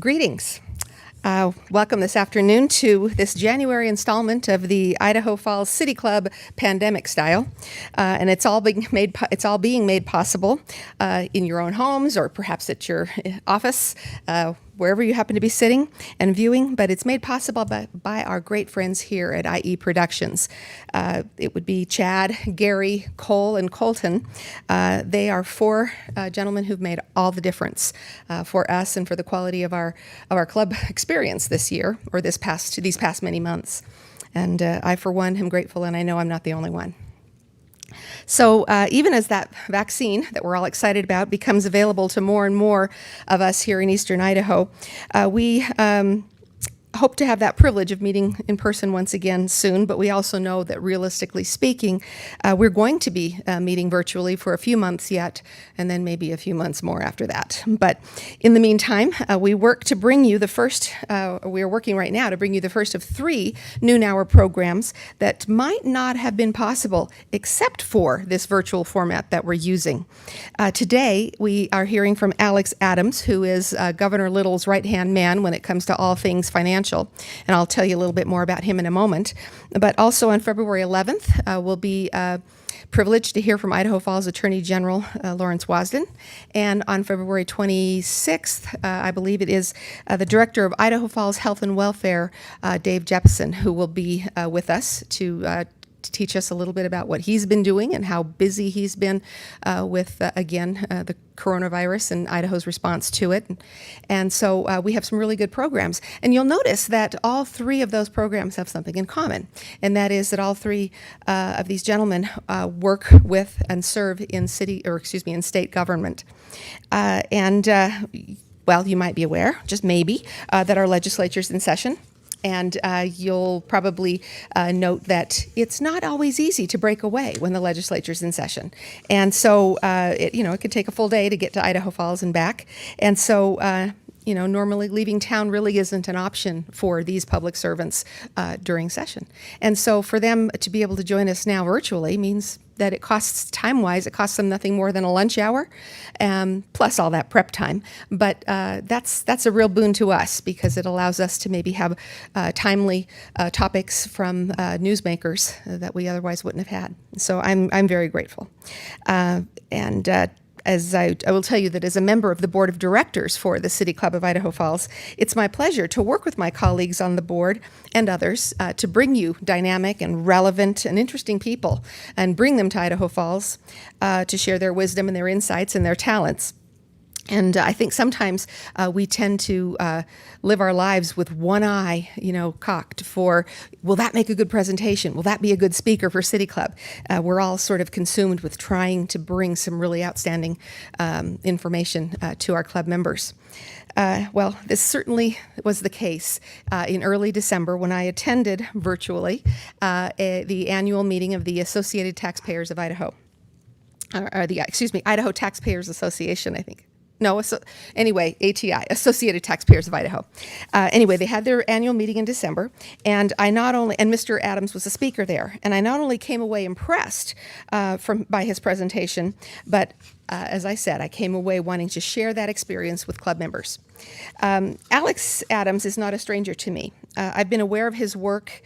Greetings. Welcome this afternoon to this January installment of the Idaho Falls City Club Pandemic Style, and it's all being made possible in your own homes or perhaps at your office, wherever you happen to be sitting and viewing, but it's made possible by our great friends here at IE Productions. It would be Chad, Gary, Cole, and Colton. They are four gentlemen who've made all the difference for us and for the quality of our club experience this year, or these past many months. And I, for one, am grateful, and I know I'm not the only one. So even as that vaccine that we're all excited about becomes available to more and more of us here in eastern Idaho, we hope to have that privilege of meeting in person once again soon, but we also know that realistically speaking, we're going to be meeting virtually for a few months yet, and then maybe a few months more after that. But in the meantime, we are working right now to bring you the first of 3 noon hour programs that might not have been possible except for this virtual format that we're using. Today, we are hearing from Alex Adams, who is Governor Little's right-hand man when it comes to all things financial. And I'll tell you a little bit more about him in a moment. But also on February 11th, we'll be privileged to hear from Idaho Falls Attorney General Lawrence Wasden. And on February 26th, I believe it is, the Director of Idaho Falls Health and Welfare, Dave Jeppesen, who will be with us to teach us a little bit about what he's been doing and how busy he's been with, the coronavirus and Idaho's response to it. And so we have some really good programs. And you'll notice that all 3 of those programs have something in common, and that is that all 3 of these gentlemen work with and serve in state government. Well, you might be aware, just maybe, that our legislature's in session. And you'll probably note that it's not always easy to break away when the legislature's in session. And so, it could take a full day to get to Idaho Falls and back. And so, normally leaving town really isn't an option for these public servants during session. And so for them to be able to join us now virtually means that it costs time-wise, it costs them nothing more than a lunch hour, plus all that prep time. But that's a real boon to us because it allows us to maybe have timely topics from newsmakers that we otherwise wouldn't have had. So I'm very grateful. As I will tell you that as a member of the board of directors for the City Club of Idaho Falls, it's my pleasure to work with my colleagues on the board and others to bring you dynamic and relevant and interesting people and bring them to Idaho Falls to share their wisdom and their insights and their talents. And I think sometimes we tend to live our lives with one eye, cocked for, will that make a good presentation? Will that be a good speaker for City Club? We're all sort of consumed with trying to bring some really outstanding information to our club members. Well, this certainly was the case in early December when I attended virtually the annual meeting of the Associated Taxpayers of Idaho. Idaho Taxpayers Association, I think. ATI, Associated Taxpayers of Idaho. They had their annual meeting in December, and Mr. Adams was a speaker there, and I not only came away impressed by his presentation, but as I said, I came away wanting to share that experience with club members. Alex Adams is not a stranger to me. I've been aware of his work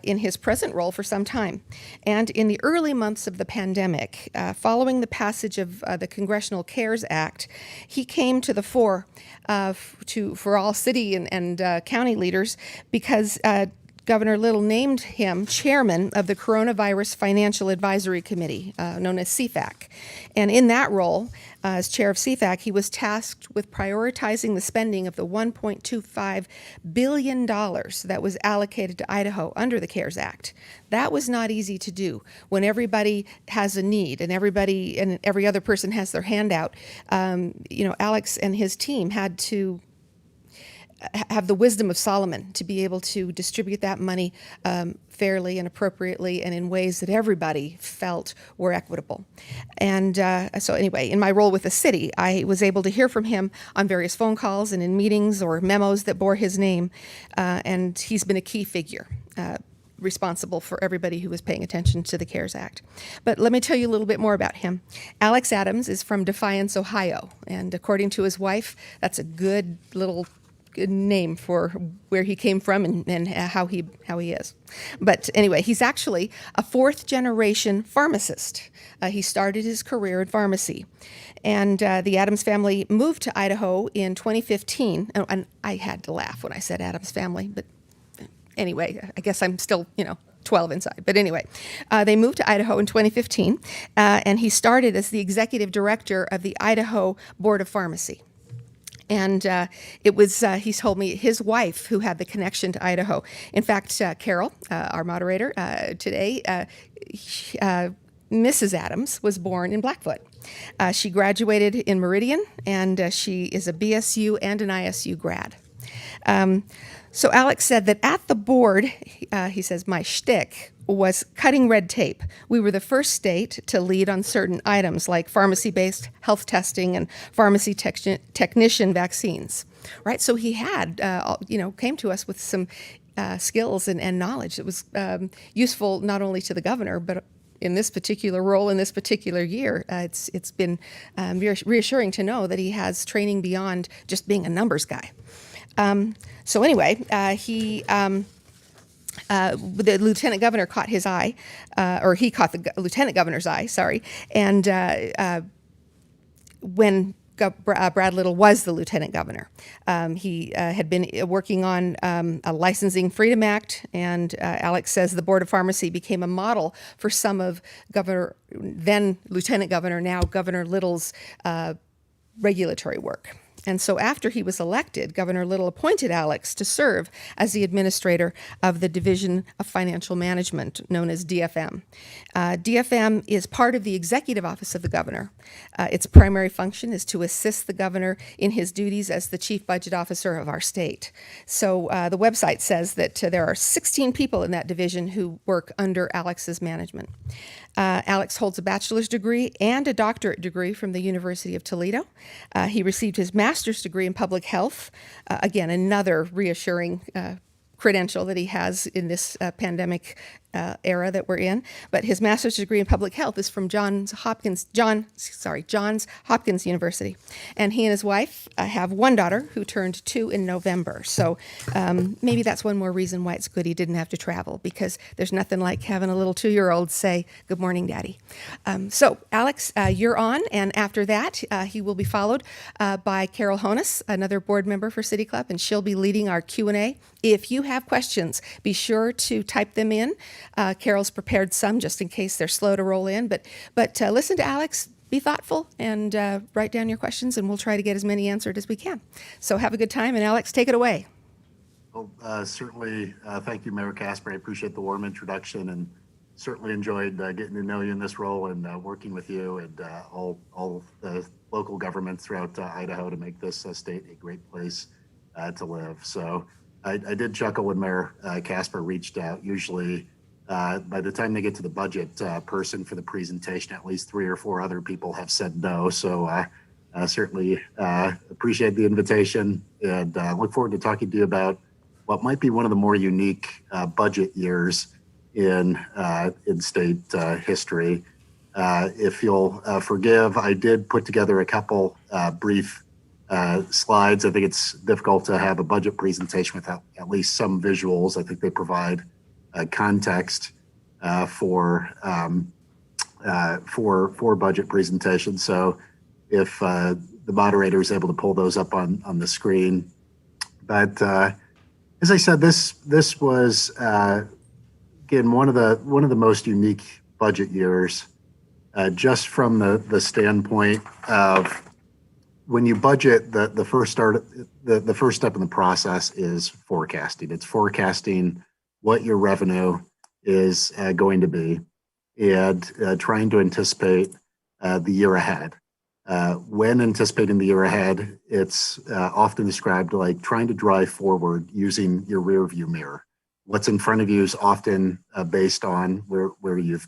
in his present role for some time. And in the early months of the pandemic, following the passage of the Congressional CARES Act, he came to the fore for all city and county leaders because Governor Little named him chairman of the Coronavirus Financial Advisory Committee, known as CFAC. And in that role, as chair of CFAC, he was tasked with prioritizing the spending of the $1.25 billion that was allocated to Idaho under the CARES Act. That was not easy to do when everybody has a need and every other person has their hand out. Alex and his team had to have the wisdom of Solomon to be able to distribute that money fairly and appropriately and in ways that everybody felt were equitable. And so anyway, in my role with the city, I was able to hear from him on various phone calls and in meetings or memos that bore his name, and he's been a key figure. Responsible for everybody who was paying attention to the CARES Act. But let me tell you a little bit more about him. Alex Adams is from Defiance, Ohio, and according to his wife, that's a good little name for where he came from and how he is. But anyway, he's actually a fourth generation pharmacist. He started his career in pharmacy. And the Adams family moved to Idaho in 2015. And I had to laugh when I said Adams family, but anyway, I guess I'm still, 12 inside. But anyway, they moved to Idaho in 2015, and he started as the executive director of the Idaho Board of Pharmacy. And it was, he told me, his wife who had the connection to Idaho. In fact, Carol, our moderator today, Mrs. Adams was born in Blackfoot. She graduated in Meridian, and she is a BSU and an ISU grad. So Alex said that at the board, he says, my shtick was cutting red tape. We were the first state to lead on certain items like pharmacy-based health testing and pharmacy technician vaccines, right? So he had, came to us with some skills and knowledge that was useful not only to the governor, but in this particular role in this particular year. It's been reassuring to know that he has training beyond just being a numbers guy. So anyway, the lieutenant governor caught his eye, or he caught the lieutenant governor's eye, sorry. And when Brad Little was the lieutenant governor, he had been working on a Licensing Freedom Act, and Alex says the Board of Pharmacy became a model for some of then Lieutenant Governor, now Governor Little's regulatory work. And so after he was elected, Governor Little appointed Alex to serve as the administrator of the Division of Financial Management, known as DFM. DFM is part of the executive office of the governor. Its primary function is to assist the governor in his duties as the chief budget officer of our state. So the website says that there are 16 people in that division who work under Alex's management. Alex holds a bachelor's degree and a doctorate degree from the University of Toledo. He received his master's degree in public health. Again, another reassuring credential that he has in this pandemic era that we're in. But his master's degree in public health is from Johns Hopkins University. And he and his wife have one daughter who turned 2 in November. So maybe that's one more reason why it's good he didn't have to travel, because there's nothing like having a little 2-year-old say, "Good morning, Daddy." So Alex, you're on. And after that, he will be followed by Carol Honus, another board member for City Club, and she'll be leading our Q&A. If you have questions, be sure to type them in. Carol's prepared some just in case they're slow to roll in, but listen to Alex, be thoughtful, and write down your questions, and we'll try to get as many answered as we can. So have a good time, and Alex, take it away. Well, certainly, thank you, Mayor Casper. I appreciate the warm introduction, and certainly enjoyed getting to know you in this role and working with you and all the local governments throughout Idaho to make this state a great place to live. So I did chuckle when Mayor Casper reached out. Usually, by the time they get to the budget person for the presentation, at least 3 or 4 other people have said no. So certainly appreciate the invitation, and look forward to talking to you about what might be one of the more unique budget years in state history. If you'll forgive, I did put together a couple brief slides. I think it's difficult to have a budget presentation without at least some visuals. I think they provide context for budget presentations. So if the moderator is able to pull those up on the screen. But as I said, this was again one of the most unique budget years, just from the standpoint of when you budget, the first step in the process is forecasting. It's forecasting what your revenue is going to be and trying to anticipate the year ahead. When anticipating the year ahead, it's often described like trying to drive forward using your rear view mirror. What's in front of you is often based on where you've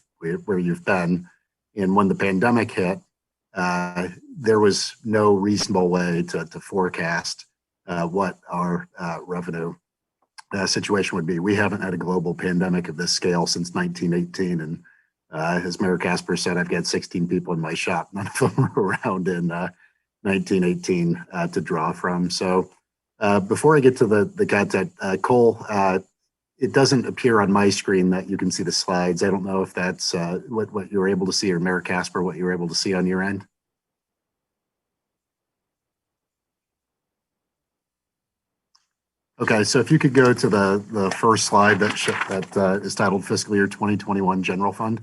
been. And when the pandemic hit, there was no reasonable way to forecast what our revenue situation would be. We haven't had a global pandemic of this scale since 1918. And as Mayor Casper said, I've got 16 people in my shop. None of them were around in 1918 to draw from. So Before I get to the content, Cole, it doesn't appear on my screen that you can see the slides. I don't know if that's what you were able to see, or Mayor Casper, what you were able to see on your end. Okay, so if you could go to the first slide that is titled Fiscal Year 2021 General Fund.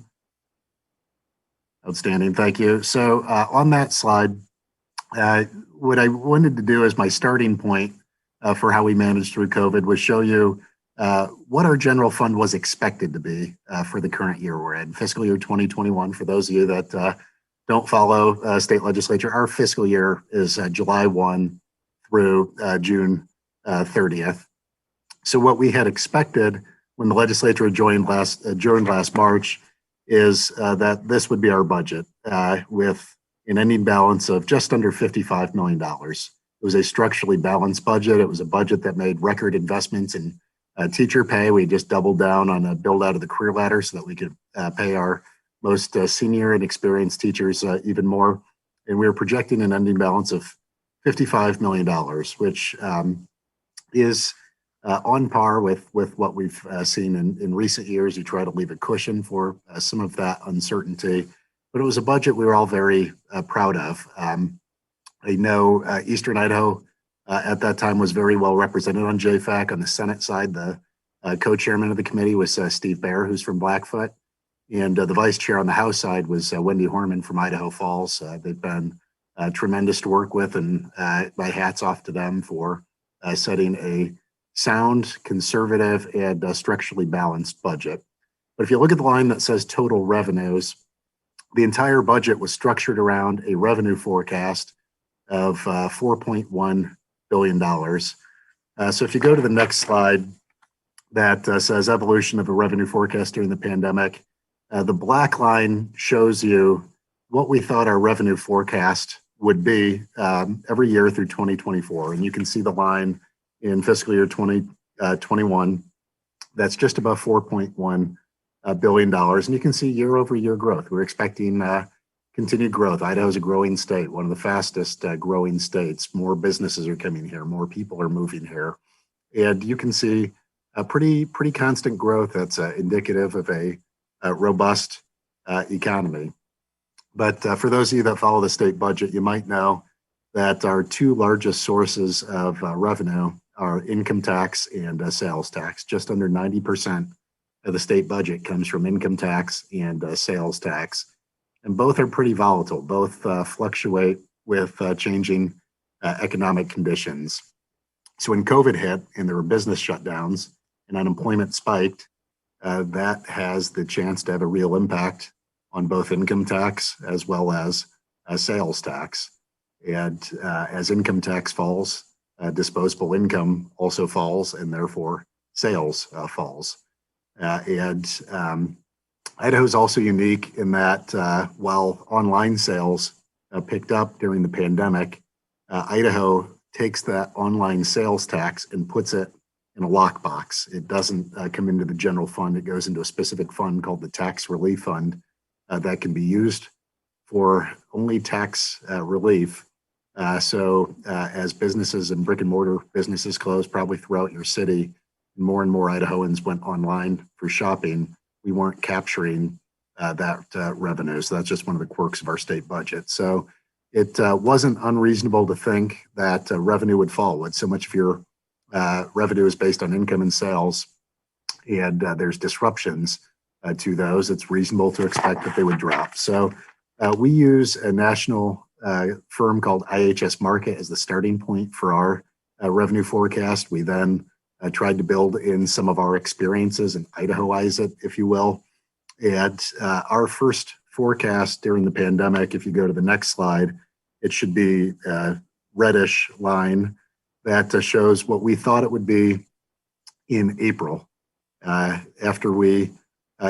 Outstanding, thank you. So on that slide, what I wanted to do as my starting point for how we managed through COVID was show you what our general fund was expected to be for the current year we're in, fiscal year 2021. For those of you that don't follow state legislature, our fiscal year is July 1 through June 30th. So what we had expected when the legislature joined last March is that this would be our budget with an ending balance of just under $55 million. It was a structurally balanced budget. It was a budget that made record investments in teacher pay. We just doubled down on a build out of the career ladder so that we could pay our most senior and experienced teachers even more. And we were projecting an ending balance of $55 million, which is on par with what we've seen in recent years. You try to leave a cushion for some of that uncertainty, but it was a budget we were all very proud of. I know Eastern Idaho at that time was very well represented on JFAC. On the Senate side, the co-chairman of the committee was Steve Baer, who's from Blackfoot. And the vice chair on the House side was Wendy Horman from Idaho Falls. They've been tremendous to work with, and my hat's off to them for setting a sound, conservative, and structurally balanced budget. But if you look at the line that says total revenues, the entire budget was structured around a revenue forecast of $4.1 billion. So if you go to the next slide that says evolution of a revenue forecast during the pandemic, the black line shows you what we thought our revenue forecast would be every year through 2024. And you can see the line in fiscal year 2021, that's just above $4.1 billion. And you can see year over year growth. We're expecting continued growth. Idaho is a growing state, one of the fastest growing states. More businesses are coming here, more people are moving here. And you can see a pretty constant growth that's indicative of a robust economy. But for those of you that follow the state budget, you might know that our two largest sources of revenue are income tax and sales tax. Just under 90% of the state budget comes from income tax and sales tax. And both are pretty volatile. Both fluctuate with changing economic conditions. So when COVID hit and there were business shutdowns and unemployment spiked, that has the chance to have a real impact on both income tax as well as sales tax. And as income tax falls, disposable income also falls, and therefore sales falls. Idaho is also unique in that while online sales picked up during the pandemic, Idaho takes that online sales tax and puts it in a lockbox. It doesn't come into the general fund. It goes into a specific fund called the Tax Relief Fund that can be used for only tax relief. So as businesses and brick and mortar businesses closed probably throughout your city, more and more Idahoans went online for shopping, we weren't capturing that revenue. So that's just one of the quirks of our state budget. So it wasn't unreasonable to think that revenue would fall when so much of your revenue is based on income and sales, and there's disruptions to those. It's reasonable to expect that they would drop. So we use a national firm called IHS Markit as the starting point for our revenue forecast. We then tried to build in some of our experiences and Idahoize it, if you will. And our first forecast during the pandemic, if you go to the next slide, it should be a reddish line that shows what we thought it would be in April. After we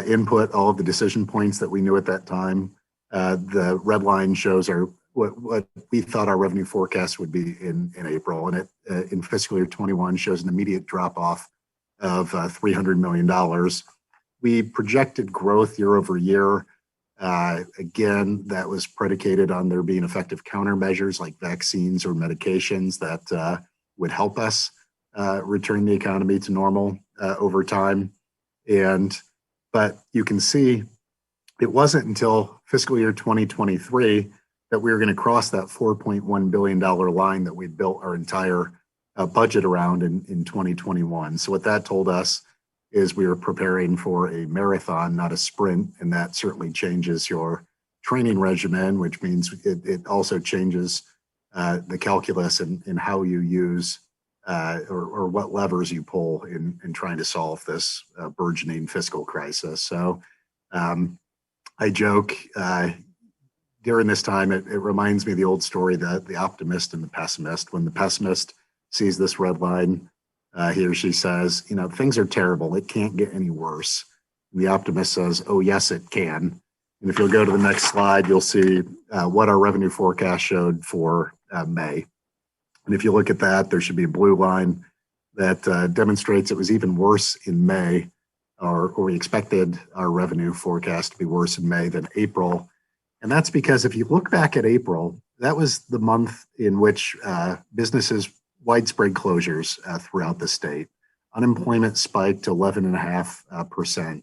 input all of the decision points that we knew at that time, the red line shows what we thought our revenue forecast would be in April. And it in fiscal year 21 shows an immediate drop off of $300 million. We projected growth year over year. Again, that was predicated on there being effective countermeasures like vaccines or medications that would help us return the economy to normal over time. But you can see it wasn't until fiscal year 2023 that we were going to cross that $4.1 billion line that we'd built our entire budget around in 2021. So what that told us is we were preparing for a marathon, not a sprint, and that certainly changes your training regimen, which means it also changes the calculus in how you use or what levers you pull in trying to solve this burgeoning fiscal crisis. So I joke during this time, it reminds me of the old story, the optimist and the pessimist. When the pessimist sees this red line, he or she says, things are terrible. It can't get any worse. And the optimist says, oh, yes, it can. And if you'll go to the next slide, you'll see what our revenue forecast showed for May. And if you look at that, there should be a blue line that demonstrates it was even worse in May, or we expected our revenue forecast to be worse in May than April. And that's because if you look back at April, that was the month in which businesses, widespread closures throughout the state. Unemployment spiked to 11.5%.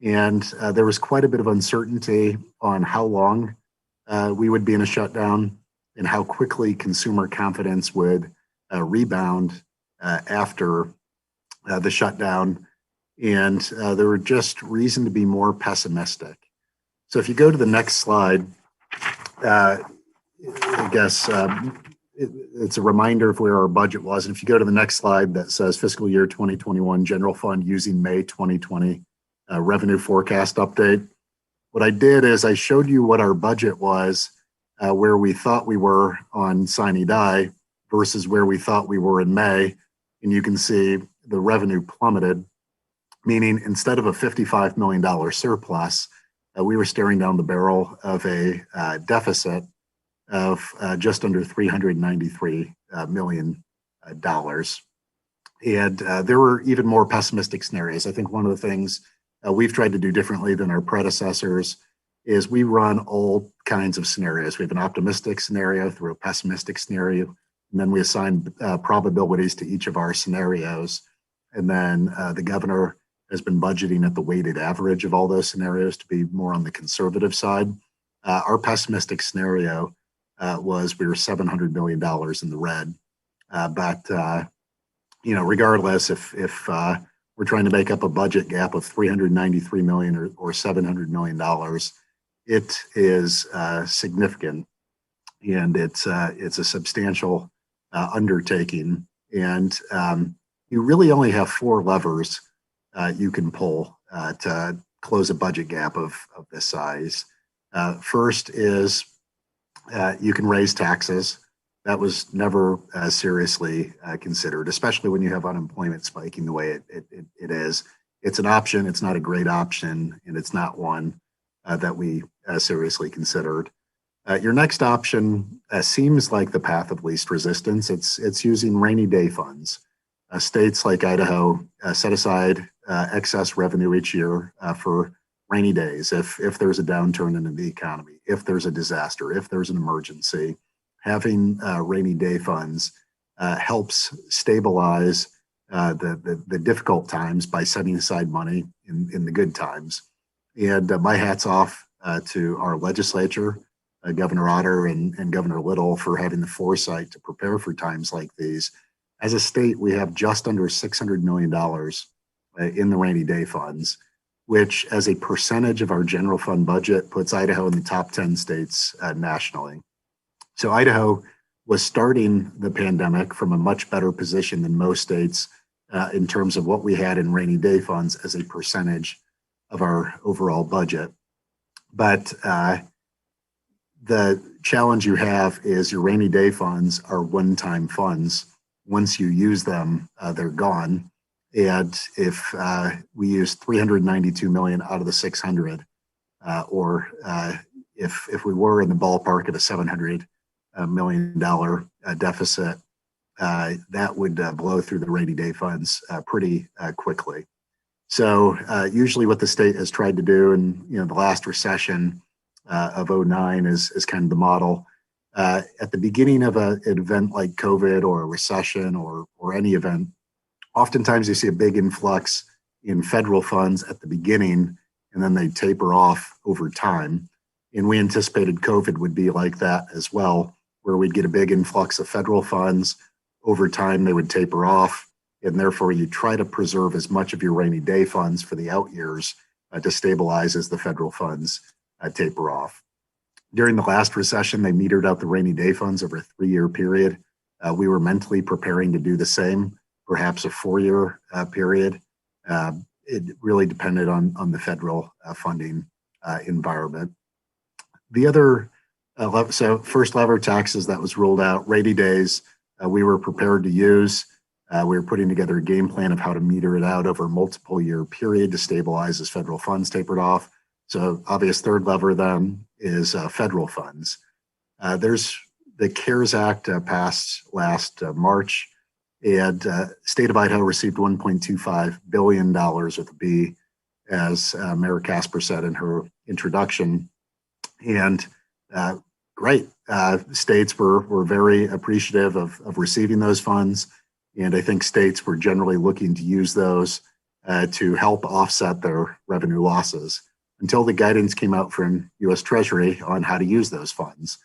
And there was quite a bit of uncertainty on how long we would be in a shutdown and how quickly consumer confidence would rebound after the shutdown. And there were just reason to be more pessimistic. So if you go to the next slide, I guess it's a reminder of where our budget was. And if you go to the next slide that says fiscal year 2021 general fund using May 2020 revenue forecast update, what I did is I showed you what our budget was, where we thought we were on sine die versus where we thought we were in May. And you can see the revenue plummeted, meaning instead of a $55 million surplus, we were staring down the barrel of a deficit of just under $393 million. And there were even more pessimistic scenarios. I think one of the things we've tried to do differently than our predecessors is we run all kinds of scenarios. We have an optimistic scenario through a pessimistic scenario, and then we assign probabilities to each of our scenarios. And then the governor has been budgeting at the weighted average of all those scenarios to be more on the conservative side. Our pessimistic scenario was we were $700 million in the red. But regardless, if we're trying to make up a budget gap of $393 million or $700 million, it is significant, and it's a substantial undertaking. And you really only have four levers you can pull to close a budget gap of this size. First is you can raise taxes. That was never seriously considered, especially when you have unemployment spiking the way it is. It's an option. It's not a great option, and it's not one that we seriously considered. Your next option seems like the path of least resistance. It's using rainy day funds. States like Idaho set aside excess revenue each year for rainy days. If there's a downturn in the economy, if there's a disaster, if there's an emergency, having rainy day funds helps stabilize the difficult times by setting aside money in the good times. And my hat's off to our legislature, Governor Otter and Governor Little, for having the foresight to prepare for times like these. As a state, we have just under $600 million in the rainy day funds, which as a percentage of our general fund budget puts Idaho in the top 10 states nationally. So Idaho was starting the pandemic from a much better position than most states in terms of what we had in rainy day funds as a percentage of our overall budget. But the challenge you have is your rainy day funds are one-time funds. Once you use them, they're gone. And if we use 392 million out of the 600, or if we were in the ballpark at a $700 million deficit, that would blow through the rainy day funds pretty quickly. So usually what the state has tried to do, and the last recession of 2009 is kind of the model, at the beginning of an event like COVID or a recession or any event, oftentimes you see a big influx in federal funds at the beginning, and then they taper off over time. And we anticipated COVID would be like that as well, where we'd get a big influx of federal funds. Over time, they would taper off, and therefore you try to preserve as much of your rainy day funds for the out years to stabilize as the federal funds taper off. During the last recession, they metered out the rainy day funds over a 3-year period. We were mentally preparing to do the same, perhaps a 4-year period. It really depended on the federal funding environment. The other, so first lever taxes that was rolled out, rainy days, we were prepared to use. We were putting together a game plan of how to meter it out over a multiple year period to stabilize as federal funds tapered off. So obvious third lever then is federal funds. There's the CARES Act passed last March, and state of Idaho received $1.25 billion with a B, as Mayor Casper said in her introduction. And great, states were very appreciative of receiving those funds. And I think states were generally looking to use those to help offset their revenue losses until the guidance came out from US Treasury on how to use those funds.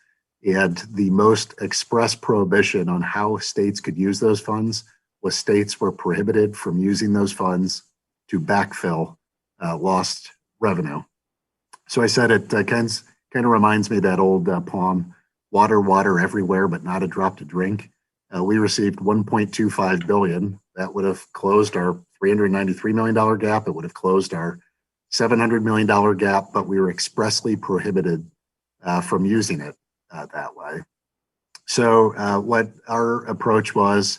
And the most express prohibition on how states could use those funds was states were prohibited from using those funds to backfill lost revenue. So I said it kind of reminds me of that old poem, water, water everywhere, but not a drop to drink. We received $1.25 billion. That would have closed our $393 million gap. It would have closed our $700 million gap, but we were expressly prohibited from using it that way. So what our approach was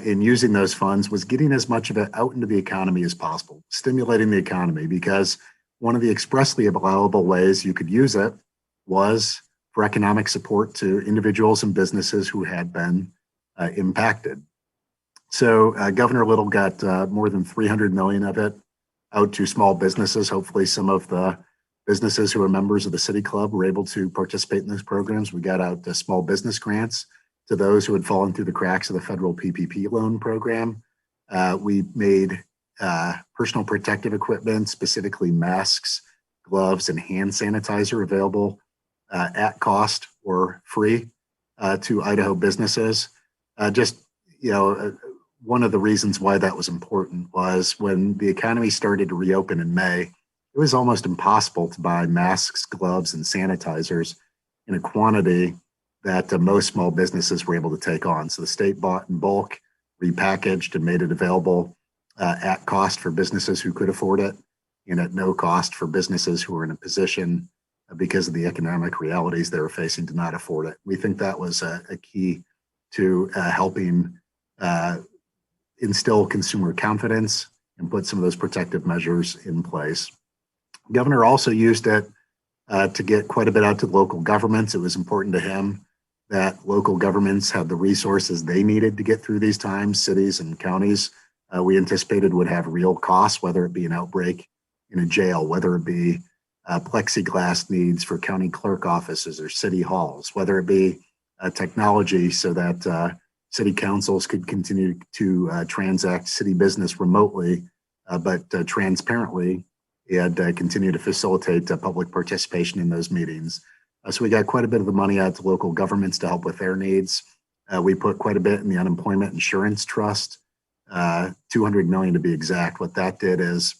in using those funds was getting as much of it out into the economy as possible, stimulating the economy, because one of the expressly allowable ways you could use it was for economic support to individuals and businesses who had been impacted. So Governor Little got more than $300 million of it out to small businesses. Hopefully some of the businesses who are members of the City Club were able to participate in those programs. We got out small business grants to those who had fallen through the cracks of the federal PPP loan program. We made personal protective equipment, specifically masks, gloves, and hand sanitizer available at cost or free to Idaho businesses. One of the reasons why that was important was when the economy started to reopen in May, it was almost impossible to buy masks, gloves, and sanitizers in a quantity that most small businesses were able to take on. So the state bought in bulk, repackaged, and made it available at cost for businesses who could afford it, and at no cost for businesses who were in a position because of the economic realities they were facing to not afford it. We think that was a key to helping instill consumer confidence and put some of those protective measures in place. Governor also used it to get quite a bit out to local governments. It was important to him that local governments had the resources they needed to get through these times. Cities and counties we anticipated would have real costs, whether it be an outbreak in a jail, whether it be plexiglass needs for county clerk offices or city halls, whether it be technology so that city councils could continue to transact city business remotely, but transparently, and continue to facilitate public participation in those meetings. So we got quite a bit of the money out to local governments to help with their needs. We put quite a bit in the unemployment insurance trust, $200 million to be exact. What that did is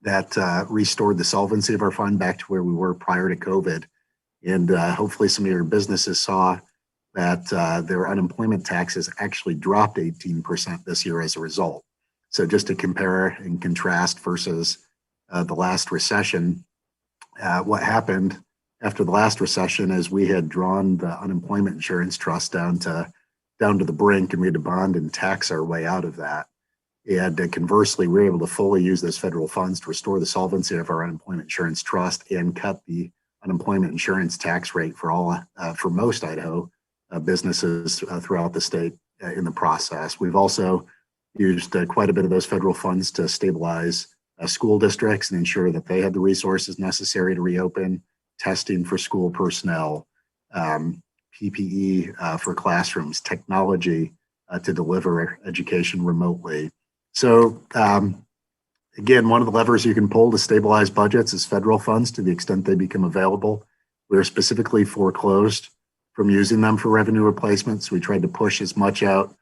that restored the solvency of our fund back to where we were prior to COVID. And hopefully some of your businesses saw that their unemployment taxes actually dropped 18% this year as a result. So just to compare and contrast versus the last recession, what happened after the last recession is we had drawn the unemployment insurance trust down to the brink, and we had to bond and tax our way out of that. And conversely, we were able to fully use those federal funds to restore the solvency of our unemployment insurance trust and cut the unemployment insurance tax rate for most Idaho businesses throughout the state in the process. We've also used quite a bit of those federal funds to stabilize school districts and ensure that they had the resources necessary to reopen, testing for school personnel, PPE for classrooms, technology to deliver education remotely. So again, one of the levers you can pull to stabilize budgets is federal funds to the extent they become available. We are specifically foreclosed from using them for revenue replacements. We tried to push as much out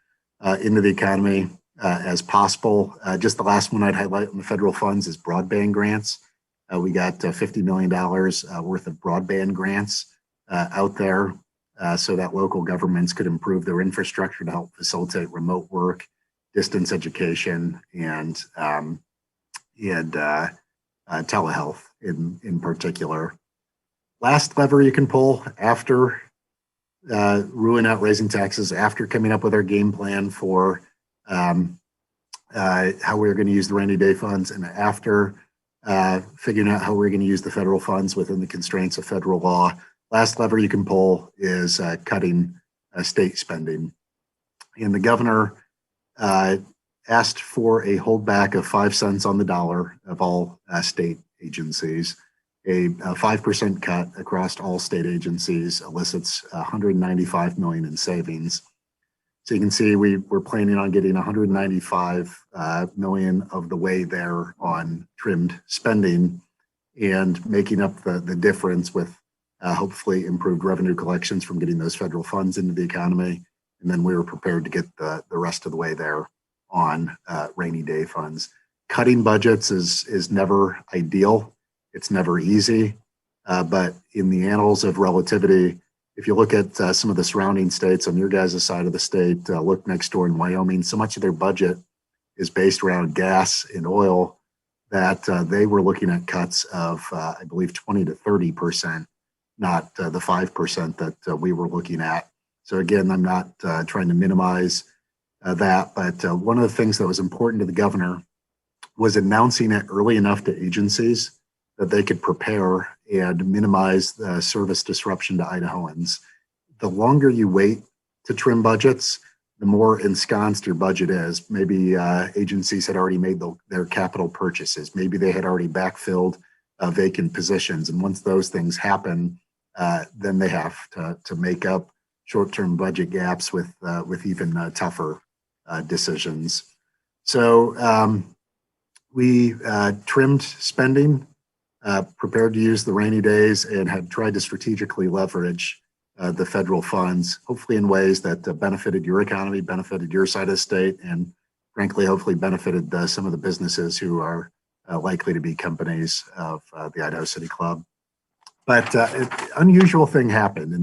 into the economy as possible. Just the last one I'd highlight on the federal funds is broadband grants. We got $50 million worth of broadband grants out there so that local governments could improve their infrastructure to help facilitate remote work, distance education, and telehealth in particular. Last lever you can pull after ruling out raising taxes, after coming up with our game plan for how we're going to use the rainy day funds, and after figuring out how we're going to use the federal funds within the constraints of federal law. Last lever you can pull is cutting state spending. And the governor asked for a holdback of 5 cents on the dollar of all state agencies. A 5% cut across all state agencies elicits $195 million in savings. So you can see we're planning on getting $195 million of the way there on trimmed spending and making up the difference with hopefully improved revenue collections from getting those federal funds into the economy. And then we were prepared to get the rest of the way there on rainy day funds. Cutting budgets is never ideal. It's never easy. But in the annals of relativity, if you look at some of the surrounding states on your guys' side of the state, look next door in Wyoming, so much of their budget is based around gas and oil that they were looking at cuts of, I believe, 20 to 30%, not the 5% that we were looking at. So again, I'm not trying to minimize that, but one of the things that was important to the governor was announcing it early enough to agencies that they could prepare and minimize the service disruption to Idahoans. The longer you wait to trim budgets, the more ensconced your budget is. Maybe agencies had already made their capital purchases. Maybe they had already backfilled vacant positions. And once those things happen, then they have to make up short-term budget gaps with even tougher decisions. So we trimmed spending, prepared to use the rainy days, and had tried to strategically leverage the federal funds, hopefully in ways that benefited your economy, benefited your side of the state, and frankly, hopefully benefited some of the businesses who are likely to be companies of the Idaho City Club. But an unusual thing happened,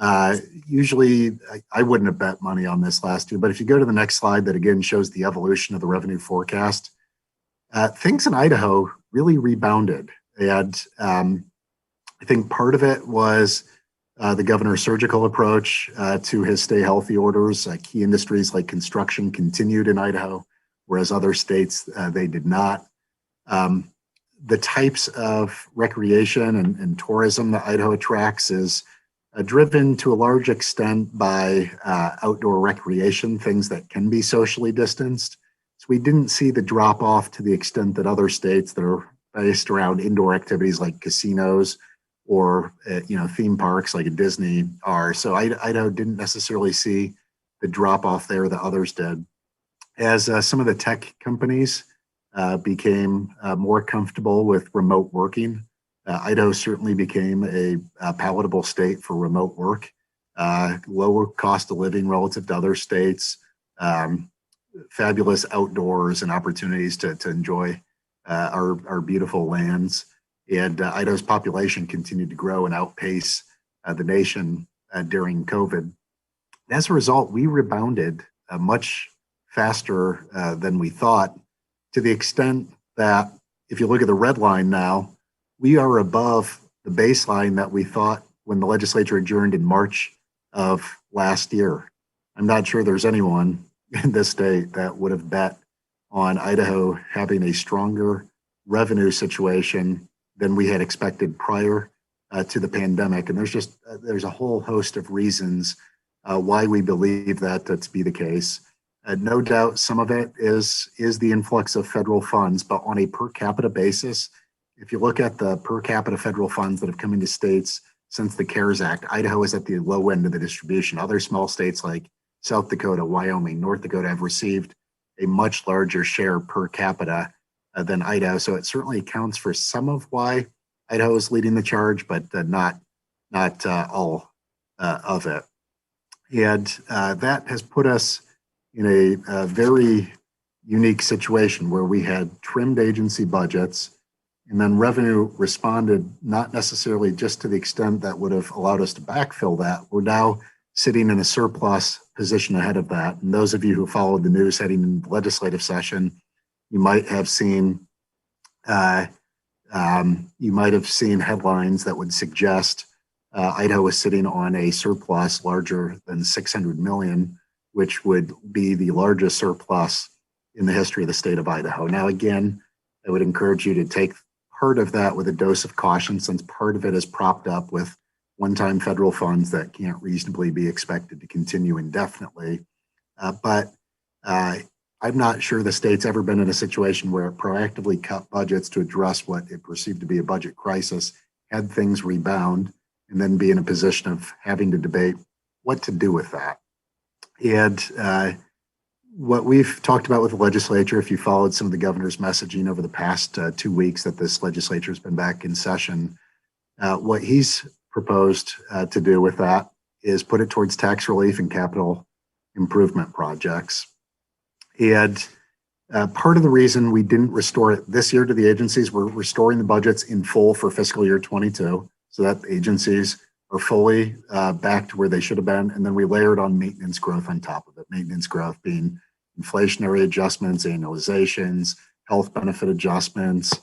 and usually I wouldn't have bet money on this last year, but if you go to the next slide that again shows the evolution of the revenue forecast, things in Idaho really rebounded. And I think part of it was the governor's surgical approach to his stay healthy orders. Key industries like construction continued in Idaho, whereas other states, they did not. The types of recreation and tourism that Idaho attracts is driven to a large extent by outdoor recreation, things that can be socially distanced. So we didn't see the drop off to the extent that other states that are based around indoor activities like casinos or theme parks like a Disney are. So Idaho didn't necessarily see the drop off there that others did. As some of the tech companies became more comfortable with remote working, Idaho certainly became a palatable state for remote work, lower cost of living relative to other states, fabulous outdoors and opportunities to enjoy our beautiful lands. And Idaho's population continued to grow and outpace the nation during COVID. As a result, we rebounded much faster than we thought, to the extent that if you look at the red line now, we are above the baseline that we thought when the legislature adjourned in March of last year. I'm not sure there's anyone in this state that would have bet on Idaho having a stronger revenue situation than we had expected prior to the pandemic. And there's a whole host of reasons why we believe that to be the case. No doubt some of it is the influx of federal funds, but on a per capita basis, if you look at the per capita federal funds that have come into states since the CARES Act, Idaho is at the low end of the distribution. Other small states like South Dakota, Wyoming, North Dakota have received a much larger share per capita than Idaho. So it certainly accounts for some of why Idaho is leading the charge, but not all of it. And that has put us in a very unique situation where we had trimmed agency budgets, and then revenue responded not necessarily just to the extent that would have allowed us to backfill that. We're now sitting in a surplus position ahead of that. And those of you who followed the news heading into the legislative session, you might have seen headlines that would suggest Idaho is sitting on a surplus larger than 600 million, which would be the largest surplus in the history of the state of Idaho. Now, again, I would encourage you to take part of that with a dose of caution, since part of it is propped up with one-time federal funds that can't reasonably be expected to continue indefinitely. But I'm not sure the state's ever been in a situation where it proactively cut budgets to address what it perceived to be a budget crisis, had things rebound, and then be in a position of having to debate what to do with that. And what we've talked about with the legislature, if you followed some of the governor's messaging over the past 2 weeks that this legislature has been back in session, what he's proposed to do with that is put it towards tax relief and capital improvement projects. And part of the reason we didn't restore it this year to the agencies, we're restoring the budgets in full for fiscal year 22, so that the agencies are fully back to where they should have been. And then we layered on maintenance growth on top of it. Maintenance growth being inflationary adjustments, annualizations, health benefit adjustments,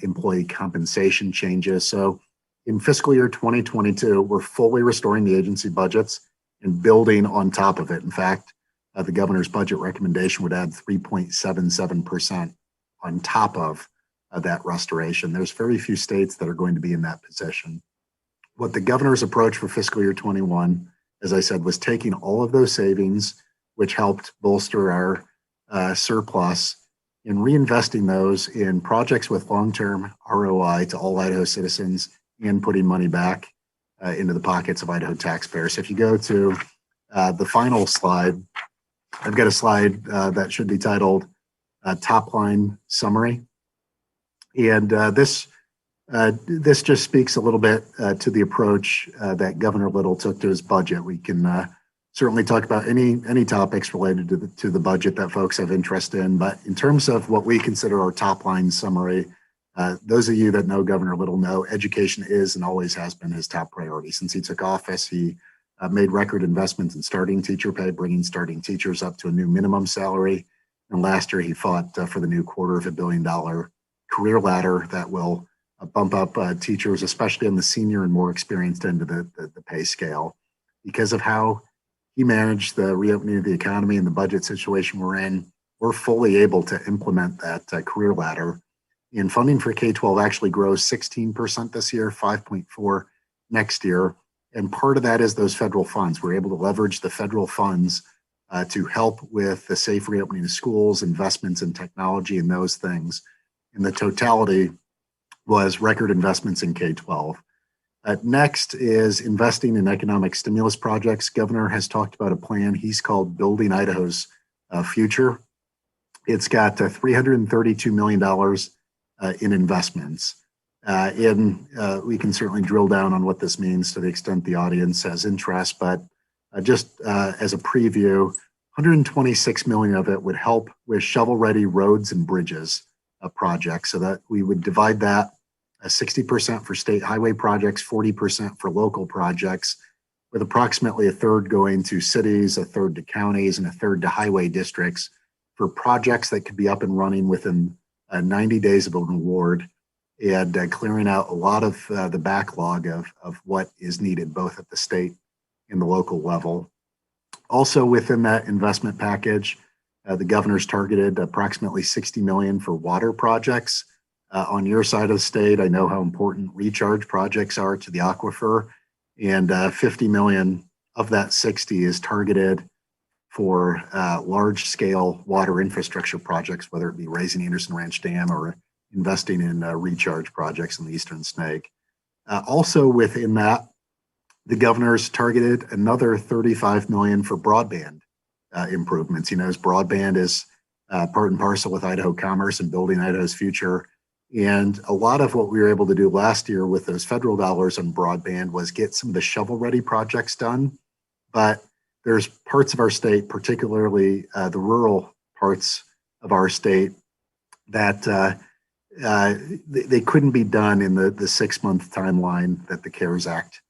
employee compensation changes. So in fiscal year 2022, we're fully restoring the agency budgets and building on top of it. In fact, the governor's budget recommendation would add 3.77% on top of that restoration. There's very few states that are going to be in that position. What the governor's approach for fiscal year 21, as I said, was taking all of those savings, which helped bolster our surplus, and reinvesting those in projects with long-term ROI to all Idaho citizens and putting money back into the pockets of Idaho taxpayers. So if you go to the final slide, I've got a slide that should be titled Top Line Summary. And this just speaks a little bit to the approach that Governor Little took to his budget. We can certainly talk about any topics related to the budget that folks have interest in, but in terms of what we consider our top line summary, those of you that know Governor Little know education is and always has been his top priority. Since he took office, he made record investments in starting teacher pay, bringing starting teachers up to a new minimum salary. And last year, he fought for the new $250 million career ladder that will bump up teachers, especially on the senior and more experienced end of the pay scale. Because of how he managed the reopening of the economy and the budget situation we're in, we're fully able to implement that career ladder. And funding for K-12 actually grows 16% this year, 5.4% next year. And part of that is those federal funds. We're able to leverage the federal funds to help with the safe reopening of schools, investments in technology, and those things. And the totality was record investments in K-12. Next is investing in economic stimulus projects. Governor has talked about a plan he's called Building Idaho's Future. It's got $332 million in investments. And we can certainly drill down on what this means to the extent the audience has interest, but just as a preview, 126 million of it would help with shovel-ready roads and bridges projects, so that we would divide that 60% for state highway projects, 40% for local projects, with approximately a third going to cities, a third to counties, and a third to highway districts for projects that could be up and running within 90 days of an award, and clearing out a lot of the backlog of what is needed both at the state and the local level. Also within that investment package, the governor's targeted approximately 60 million for water projects. On your side of the state, I know how important recharge projects are to the aquifer, and 50 million of that 60 is targeted for large-scale water infrastructure projects, whether it be raising Anderson Ranch Dam or investing in recharge projects in the Eastern Snake. Also within that The governor's targeted another $35 million for broadband improvements. He knows broadband is part and parcel with Idaho commerce and building Idaho's future. And a lot of what we were able to do last year with those federal dollars on broadband was get some of the shovel-ready projects done. But there's parts of our state, particularly the rural parts of our state, that they couldn't be done in the 6-month timeline that the CARES Act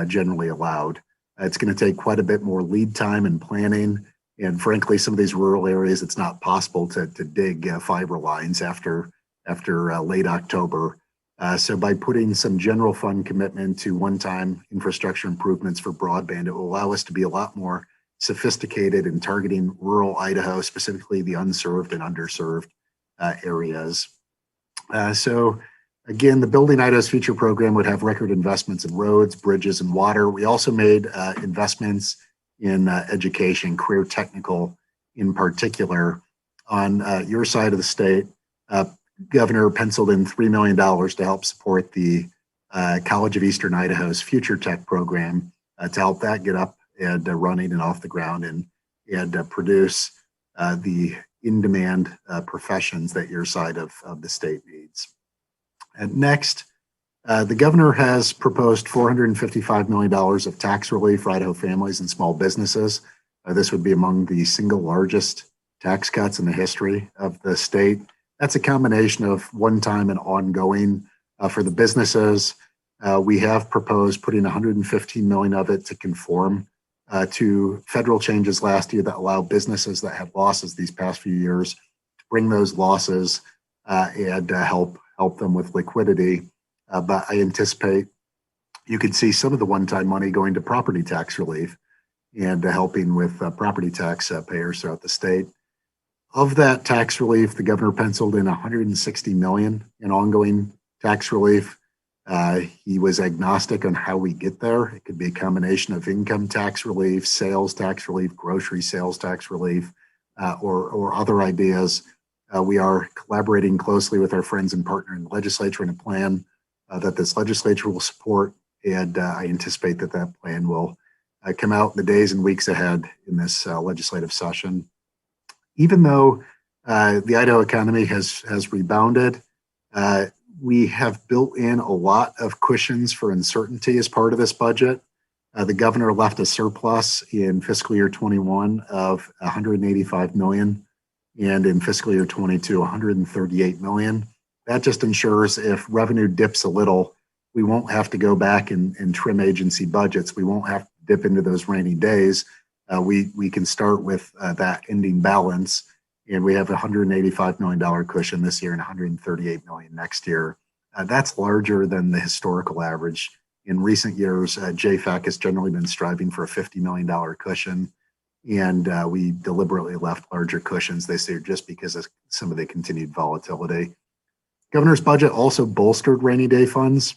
generally allowed. It's going to take quite a bit more lead time and planning. And frankly, some of these rural areas, it's not possible to dig fiber lines after late October. So by putting some general fund commitment to one-time infrastructure improvements for broadband, it will allow us to be a lot more sophisticated in targeting rural Idaho, specifically the unserved and underserved areas. So again, the Building Idaho's Future program would have record investments in roads, bridges, and water. We also made investments in education, career technical in particular. On your side of the state, Governor penciled in $3 million to help support the College of Eastern Idaho's Future Tech program to help that get up and running and off the ground and produce the in-demand professions that your side of the state needs. And next, the governor has proposed $455 million of tax relief for Idaho families and small businesses. This would be among the single largest tax cuts in the history of the state. That's a combination of one-time and ongoing. For the businesses, we have proposed putting $115 million of it to conform to federal changes last year that allow businesses that had losses these past few years to bring those losses and help them with liquidity. But I anticipate you could see some of the one-time money going to property tax relief and helping with property tax payers throughout the state. Of that tax relief, the governor penciled in $160 million in ongoing tax relief. He was agnostic on how we get there. It could be a combination of income tax relief, sales tax relief, grocery sales tax relief, or other ideas. We are collaborating closely with our friends and partner in the legislature in a plan that this legislature will support, and I anticipate that plan will come out in the days and weeks ahead in this legislative session. Even though the Idaho economy has rebounded, we have built in a lot of cushions for uncertainty as part of this budget. The governor left a surplus in fiscal year 21 of $185 million, and in fiscal year 22, $138 million. That just ensures if revenue dips a little, we won't have to go back and trim agency budgets. We won't have to dip into those rainy days. We can start with that ending balance, and we have a $185 million cushion this year and $138 million next year. That's larger than the historical average. In recent years, JFAC has generally been striving for a $50 million cushion, and we deliberately left larger cushions this year just because of some of the continued volatility. Governor's budget also bolstered rainy day funds.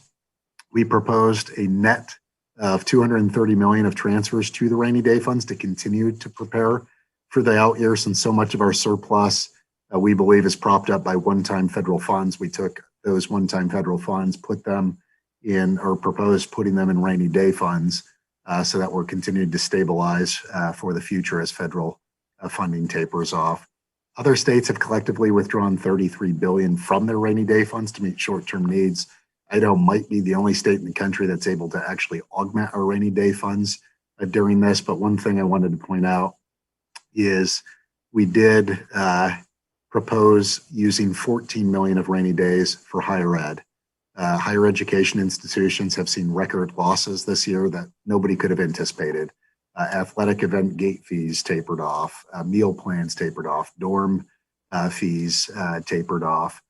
We proposed a net of $230 million of transfers to the rainy day funds to continue to prepare for the out year, since so much of our surplus we believe is propped up by one-time federal funds. We took those one-time federal funds, put them in, or proposed putting them in rainy day funds so that we're continuing to stabilize for the future as federal funding tapers off. Other states have collectively withdrawn $33 billion from their rainy day funds to meet short-term needs. Idaho might be the only state in the country that's able to actually augment our rainy day funds during this. But one thing I wanted to point out is we did propose using $14 million of rainy days for higher ed. Higher education institutions have seen record losses this year that nobody could have anticipated. Athletic event gate fees tapered off, meal plans tapered off, dorm fees tapered off,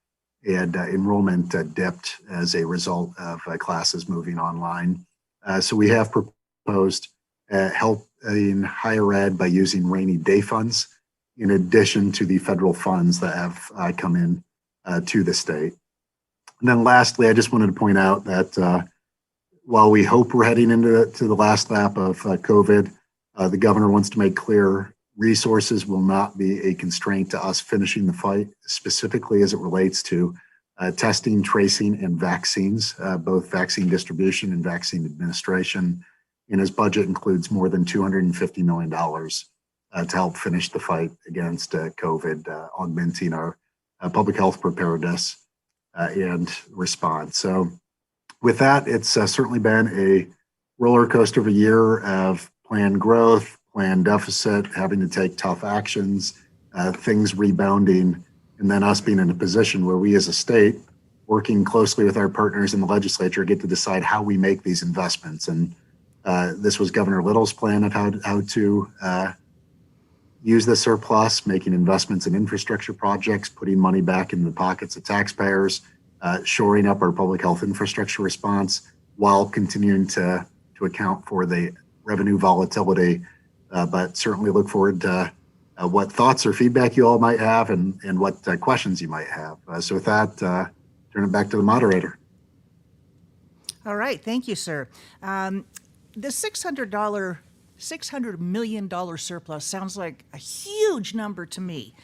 and enrollment dipped as a result of classes moving online. So we have proposed help in higher ed by using rainy day funds, in addition to the federal funds that have come in to the state. And then lastly, I just wanted to point out that while we hope we're heading into the last lap of COVID, the governor wants to make clear resources will not be a constraint to us finishing the fight, specifically as it relates to testing, tracing, and vaccines, both vaccine distribution and vaccine administration. and his budget includes more than $250 million to help finish the fight against COVID, augmenting our public health preparedness and response. So with that, it's certainly been a roller coaster of a year of planned growth, planned deficit, having to take tough actions, things rebounding, and then us being in a position where we as a state, working closely with our partners in the legislature, get to decide how we make these investments. And this was Governor Little's plan of how to use the surplus, making investments in infrastructure projects, putting money back in the pockets of taxpayers, shoring up our public health infrastructure response while continuing to account for the revenue volatility. But certainly look forward to what thoughts or feedback you all might have and what questions you might have. So with that, turn it back to the moderator. All right. Thank you, sir. The $600 million surplus sounds like a huge number to me.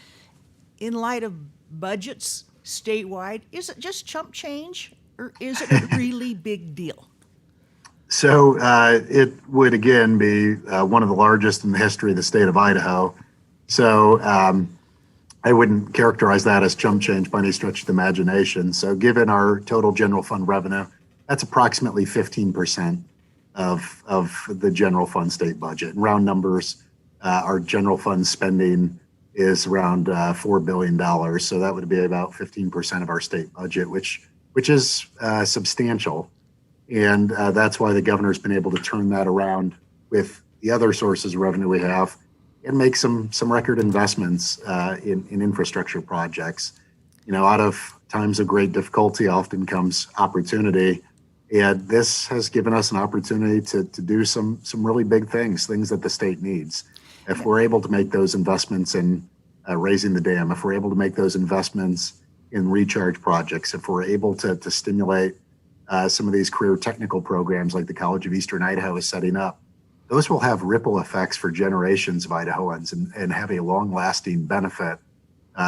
In light of budgets statewide, is it just chump change or is it a really big deal? So it would, again, be one of the largest in the history of the state of Idaho. So I wouldn't characterize that as chump change by any stretch of the imagination. So given our total general fund revenue, that's approximately 15% of the general fund state budget. In round numbers, our general fund spending is around $4 billion. So that would be about 15% of our state budget, which is substantial. And that's why the governor's been able to turn that around with the other sources of revenue we have and make some record investments in infrastructure projects. You know, out of times of great difficulty often comes opportunity. And this has given us an opportunity to do some really big things that the state needs. If we're able to make those investments in raising the dam, if we're able to make those investments in recharge projects, if we're able to stimulate some of these career technical programs like the College of Eastern Idaho is setting up, those will have ripple effects for generations of Idahoans and have a long-lasting benefit.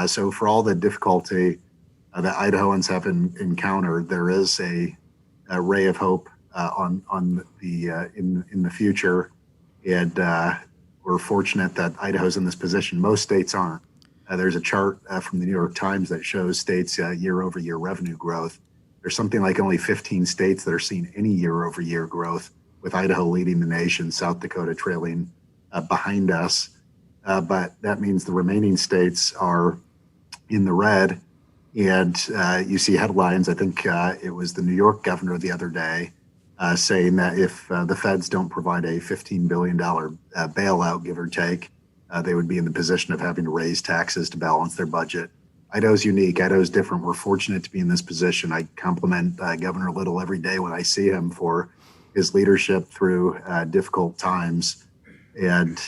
So for all the difficulty that Idahoans have encountered, there is a ray of hope in the future, and we're fortunate that Idaho's in this position. Most states aren't. There's a chart from the New York Times that shows states year-over-year revenue growth. There's something like only 15 states that are seeing any year-over-year growth, with Idaho leading the nation, South Dakota trailing behind us. But that means the remaining states are in the red. And you see headlines, I think it was the New York governor the other day, saying that if the feds don't provide a $15 billion bailout, give or take, they would be in the position of having to raise taxes to balance their budget. Idaho's unique. Idaho's different. We're fortunate to be in this position. I compliment Governor Little every day when I see him for his leadership through difficult times. And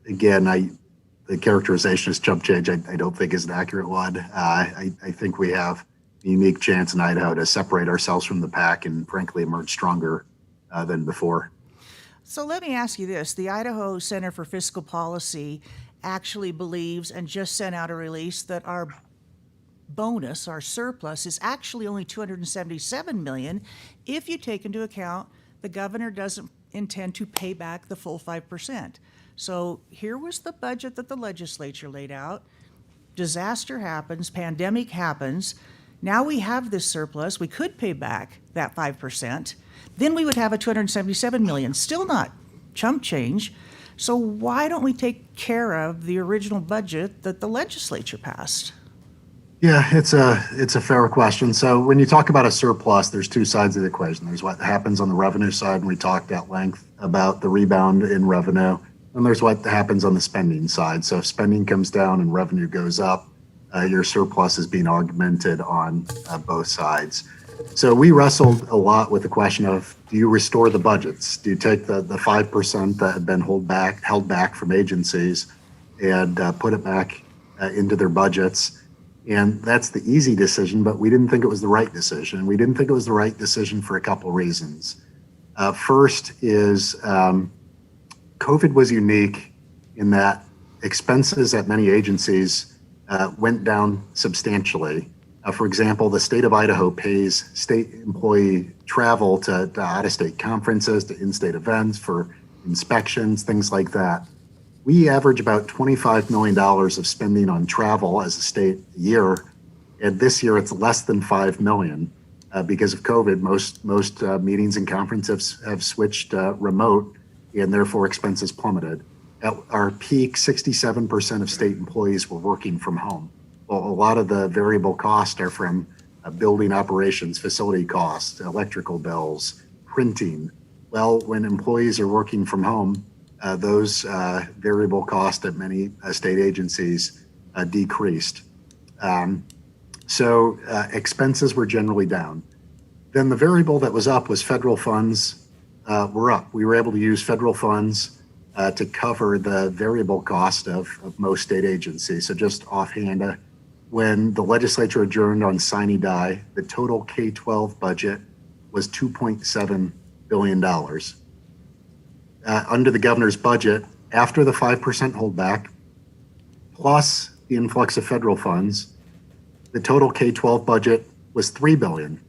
again, the characterization as chump change, I don't think is an accurate one. I think we have a unique chance in Idaho to separate ourselves from the pack and frankly emerge stronger than before. So let me ask you this. The Idaho Center for Fiscal Policy actually believes and just sent out a release that our bonus, our surplus, is actually only $277 million if you take into account the governor doesn't intend to pay back the full 5%. So here was the budget that the legislature laid out. Disaster happens, pandemic happens. Now we have this surplus. We could pay back that 5%. Then we would have a $277 million, still not chump change. So why don't we take care of the original budget that the legislature passed? Yeah, it's a fair question. So when you talk about a surplus, there's two sides of the equation. There's what happens on the revenue side, and we talked at length about the rebound in revenue. And there's what happens on the spending side. So if spending comes down and revenue goes up, your surplus is being augmented on both sides. So we wrestled a lot with the question of, do you restore the budgets? Do you take the 5% that had been held back from agencies and put it back into their budgets? And that's the easy decision, but we didn't think it was the right decision. We didn't think it was the right decision for a couple reasons. First is COVID was unique in that expenses at many agencies went down substantially. For example, the state of Idaho pays state employee travel to out-of-state conferences, to in-state events, for inspections, things like that. We average about $25 million of spending on travel as a state a year, and this year it's less than $5 million. Because of COVID, most meetings and conferences have switched remote, and therefore expenses plummeted. At our peak, 67% of state employees were working from home. Well, a lot of the variable costs are from building operations, facility costs, electrical bills, printing. Well, when employees are working from home, those variable costs at many state agencies decreased. So expenses were generally down. Then the variable that was up was federal funds were up. We were able to use federal funds to cover the variable cost of most state agencies. So just offhand, when the legislature adjourned on sine die, the total K-12 budget was $2.7 billion. Under the governor's budget, after the 5% holdback, plus the influx of federal funds, the total K-12 budget was $3 billion.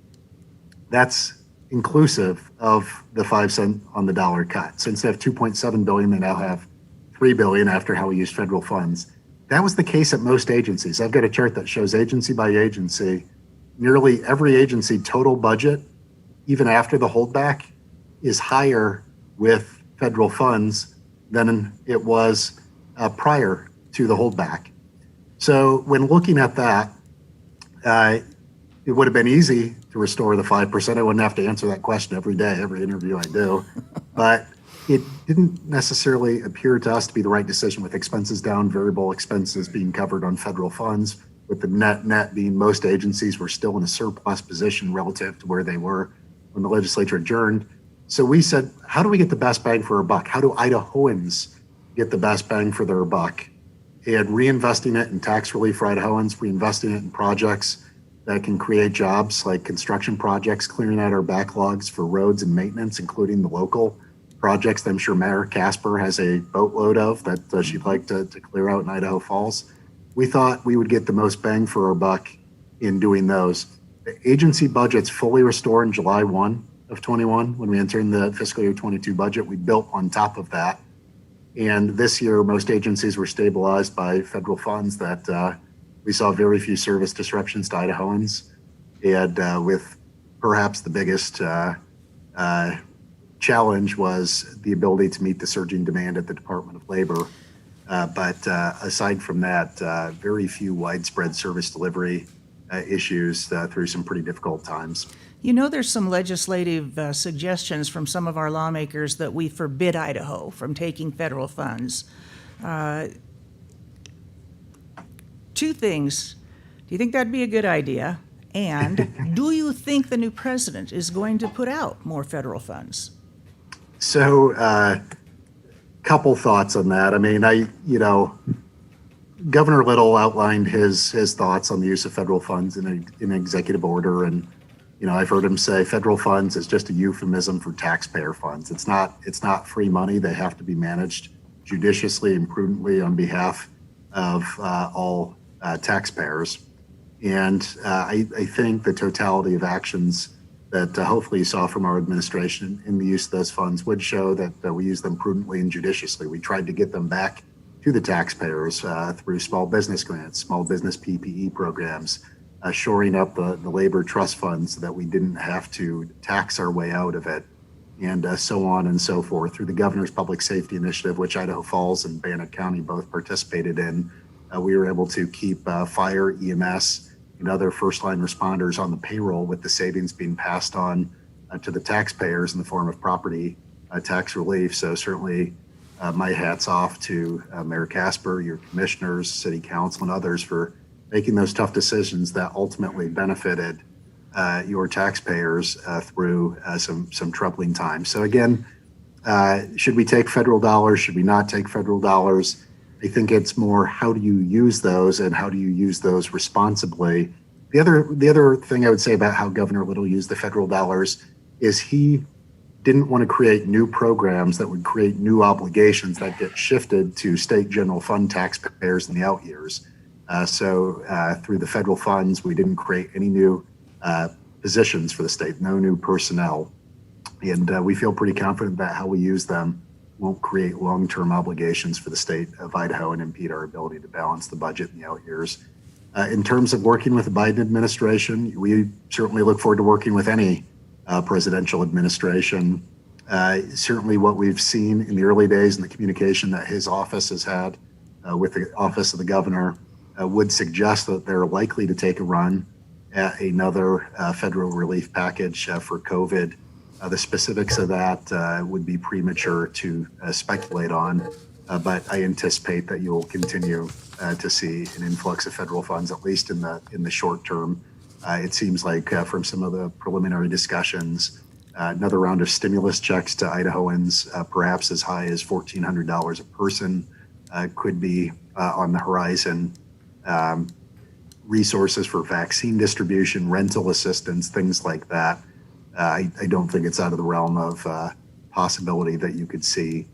That's inclusive of the 5 cent on the dollar cut. So instead of $2.7 billion, they now have $3 billion after how we used federal funds. That was the case at most agencies. I've got a chart that shows agency by agency. Nearly every agency total budget, even after the holdback, is higher with federal funds than it was prior to the holdback. So when looking at that, it would have been easy to restore the 5%. I wouldn't have to answer that question every day, every interview I do. But it didn't necessarily appear to us to be the right decision, with expenses down, variable expenses being covered on federal funds, with the net being most agencies were still in a surplus position relative to where they were when the legislature adjourned. So we said, how do we get the best bang for our buck? How do Idahoans get the best bang for their buck? And reinvesting it in tax relief for Idahoans, reinvesting it in projects that can create jobs like construction projects, clearing out our backlogs for roads and maintenance, including the local projects that I'm sure Mayor Casper has a boatload of that she'd like to clear out in Idaho Falls. We thought we would get the most bang for our buck in doing those. The agency budget's fully restored in July 1 of 21. When we entered the fiscal year 22 budget, we built on top of that. And this year, most agencies were stabilized by federal funds that we saw very few service disruptions to Idahoans. And with perhaps the biggest challenge was the ability to meet the surging demand at the Department of Labor. But aside from that, very few widespread service delivery issues through some pretty difficult times. You know, there's some legislative suggestions from some of our lawmakers that we forbid Idaho from taking federal funds. Two things. Do you think that'd be a good idea? And do you think the new president is going to put out more federal funds? So, couple thoughts on that. I mean, Governor Little outlined his thoughts on the use of federal funds in an executive order, and I've heard him say federal funds is just a euphemism for taxpayer funds. It's not free money. They have to be managed judiciously and prudently on behalf of all taxpayers. And I think the totality of actions that hopefully you saw from our administration in the use of those funds would show that we use them prudently and judiciously. We tried to get them back to the taxpayers through small business grants, small business PPE programs, shoring up the labor trust funds so that we didn't have to tax our way out of it, and so on and so forth. Through the governor's public safety initiative, which Idaho Falls and Bannock County both participated in, we were able to keep fire, EMS, and other first-line responders on the payroll, with the savings being passed on to the taxpayers in the form of property tax relief. So certainly my hat's off to Mayor Casper, your commissioners, city council, and others for making those tough decisions that ultimately benefited your taxpayers through some troubling times. So again, should we take federal dollars? Should we not take federal dollars? I think it's more, how do you use those, and how do you use those responsibly? The other thing I would say about how Governor Little used the federal dollars is he didn't want to create new programs that would create new obligations that get shifted to state general fund taxpayers in the out years. Through the federal funds, we didn't create any new positions for the state, no new personnel. And we feel pretty confident that how we use them won't create long-term obligations for the state of Idaho and impede our ability to balance the budget in the out years. In terms of working with the Biden administration, we certainly look forward to working with any presidential administration. Certainly what we've seen in the early days and the communication that his office has had with the office of the governor would suggest that they're likely to take a run at another federal relief package for COVID. The specifics of that would be premature to speculate on, but I anticipate that you'll continue to see an influx of federal funds, at least in the short term. It seems like from some of the preliminary discussions, another round of stimulus checks to Idahoans, perhaps as high as $1,400 a person, could be on the horizon. Resources for vaccine distribution, rental assistance, things like that. I don't think it's out of the realm of possibility that you could see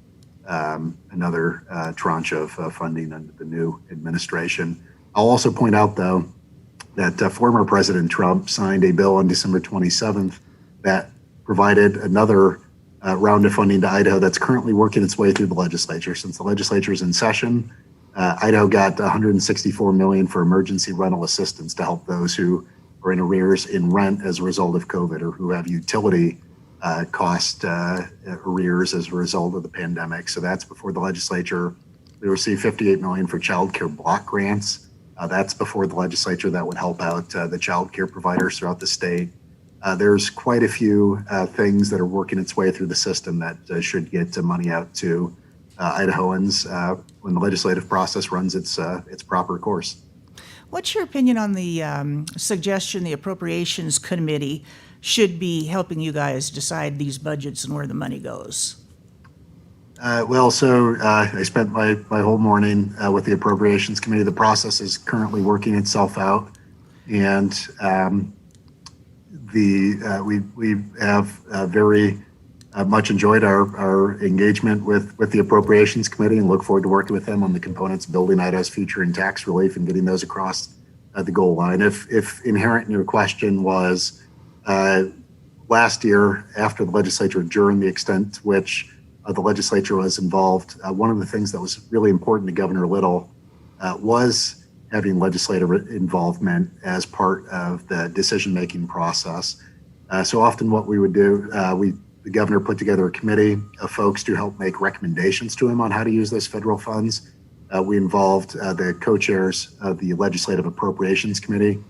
another tranche of funding under the new administration. I'll also point out, though, that former President Trump signed a bill on December 27th that provided another round of funding to Idaho that's currently working its way through the legislature. Since the legislature is in session, Idaho got $164 million for emergency rental assistance to help those who are in arrears in rent as a result of COVID, or who have utility cost arrears as a result of the pandemic. So that's before the legislature. We received $58 million for child care block grants. That's before the legislature. That would help out the child care providers throughout the state. There's quite a few things that are working its way through the system that should get money out to Idahoans when the legislative process runs its proper course. What's your opinion on the suggestion the Appropriations Committee should be helping you guys decide these budgets and where the money goes? I spent my whole morning with the Appropriations Committee. The process is currently working itself out, and we have very much enjoyed our engagement with the Appropriations Committee and look forward to working with them on the components of building Idaho's future in tax relief and getting those across the goal line. If inherent in your question was last year, after the legislature adjourned, the extent to which the legislature was involved, one of the things that was really important to Governor Little was having legislative involvement as part of the decision-making process. So often what we would do, the governor put together a committee of folks to help make recommendations to him on how to use those federal funds. We involved the co-chairs of the Legislative Appropriations Committee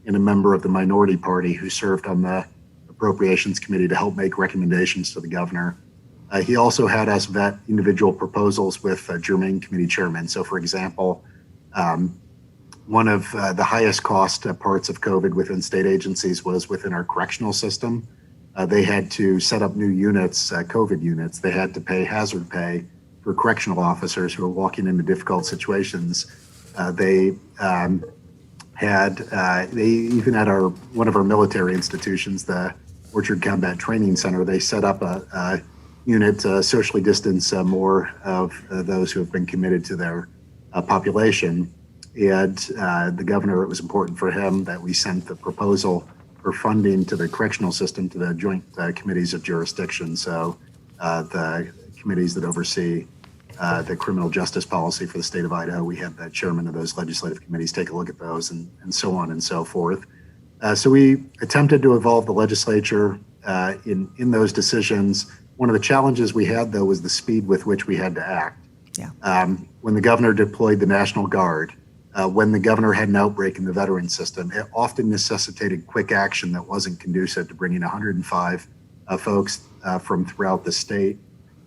and a member of the minority party who served on the Appropriations Committee to help make recommendations to the governor. He also had us vet individual proposals with germane committee chairmen. So, for example, one of the highest cost parts of COVID within state agencies was within our correctional system. They had to set up new units, COVID units. They had to pay hazard pay for correctional officers who are walking into difficult situations. They even at one of our military institutions, the Orchard Combat Training Center, they set up a unit to socially distance more of those who have been committed to their population. And the governor, it was important for him that we sent the proposal for funding to the correctional system to the joint committees of jurisdiction. So the committees that oversee the criminal justice policy for the state of Idaho, we had the chairman of those legislative committees take a look at those and so on and so forth. So we attempted to involve the legislature in those decisions. One of the challenges we had, though, was the speed with which we had to act. Yeah. When the governor deployed the National Guard, when the governor had an outbreak in the veteran system, it often necessitated quick action that wasn't conducive to bringing 105 folks from throughout the state.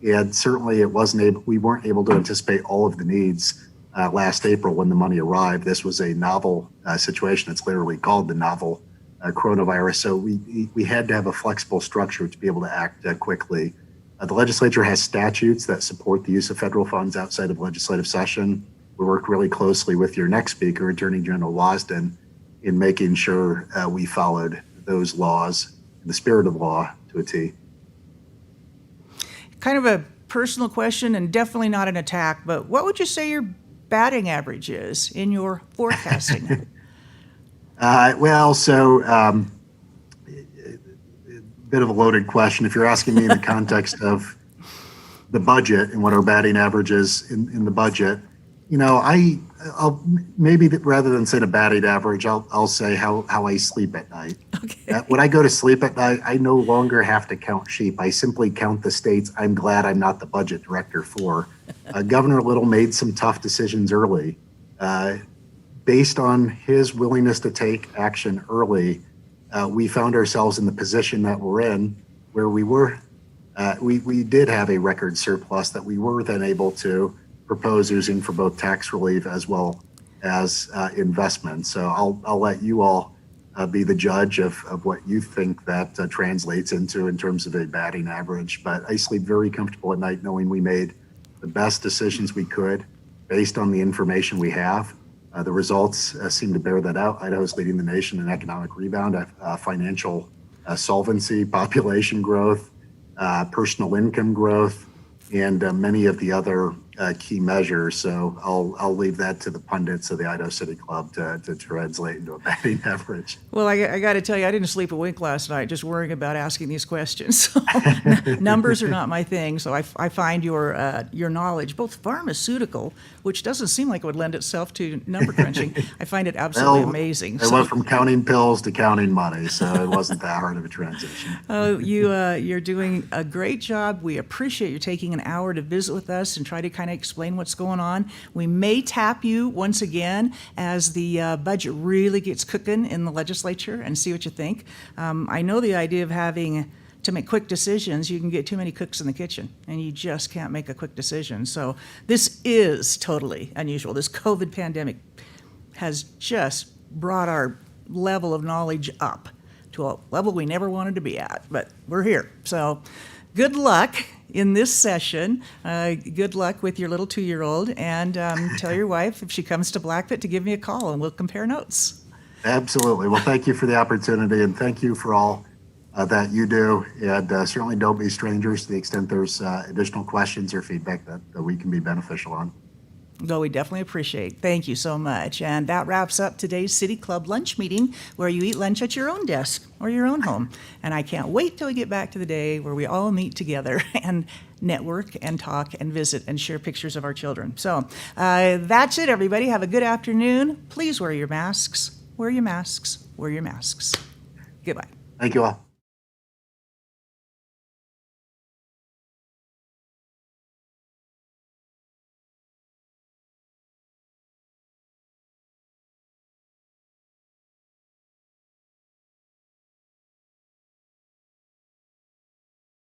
And certainly we weren't able to anticipate all of the needs last April when the money arrived. This was a novel situation. It's literally called the novel coronavirus. So we had to have a flexible structure to be able to act quickly. The legislature has statutes that support the use of federal funds outside of legislative session. We worked really closely with your next speaker, Attorney General Wasden, in making sure we followed those laws in the spirit of law to a T. Kind of a personal question and definitely not an attack, but what would you say your batting average is in your forecasting? Well, so bit of a loaded question. If you're asking me in the context of the budget and what our batting average is in the budget, I'll maybe rather than say the batting average, I'll say how I sleep at night. Okay. When I go to sleep at night, I no longer have to count sheep. I simply count the states I'm glad I'm not the budget director for. Governor Little made some tough decisions early. Based on his willingness to take action early, we found ourselves in the position that we're in, where we did have a record surplus that we were then able to propose using for both tax relief as well as investment. So I'll let you all be the judge of what you think that translates into in terms of a batting average. But I sleep very comfortable at night knowing we made the best decisions we could based on the information we have. The results seem to bear that out. Idaho's leading the nation in economic rebound, financial solvency, population growth, personal income growth, and many of the other key measures. So I'll leave that to the pundits of the Idaho City Club to translate into a batting average. Well, I got to tell you, I didn't sleep a wink last night just worrying about asking these questions. So, numbers are not my thing, so I find your knowledge, both pharmaceutical, which doesn't seem like it would lend itself to number crunching, I find it absolutely amazing. I went from counting pills to counting money, so it wasn't that hard of a transition. Oh, you're doing a great job. We appreciate you taking an hour to visit with us and try to kind of explain what's going on. We may tap you once again as the budget really gets cooking in the legislature and see what you think. I know the idea of having to make quick decisions, you can get too many cooks in the kitchen and you just can't make a quick decision. So this is totally unusual. This COVID pandemic has just brought our level of knowledge up to a level we never wanted to be at, but we're here. So good luck in this session. Good luck with your little 2-year-old, and tell your wife if she comes to Blackfoot to give me a call and we'll compare notes. Absolutely. Well, thank you for the opportunity, and thank you for all that you do. And certainly don't be strangers to the extent there's additional questions or feedback that we can be beneficial on. Well, we definitely appreciate. Thank you so much. And that wraps up today's City Club lunch meeting, where you eat lunch at your own desk or your own home. And I can't wait till we get back to the day where we all meet together and network and talk and visit and share pictures of our children. So that's it, everybody. Have a good afternoon. Please wear your masks. Wear your masks. Wear your masks. Goodbye. Thank you all.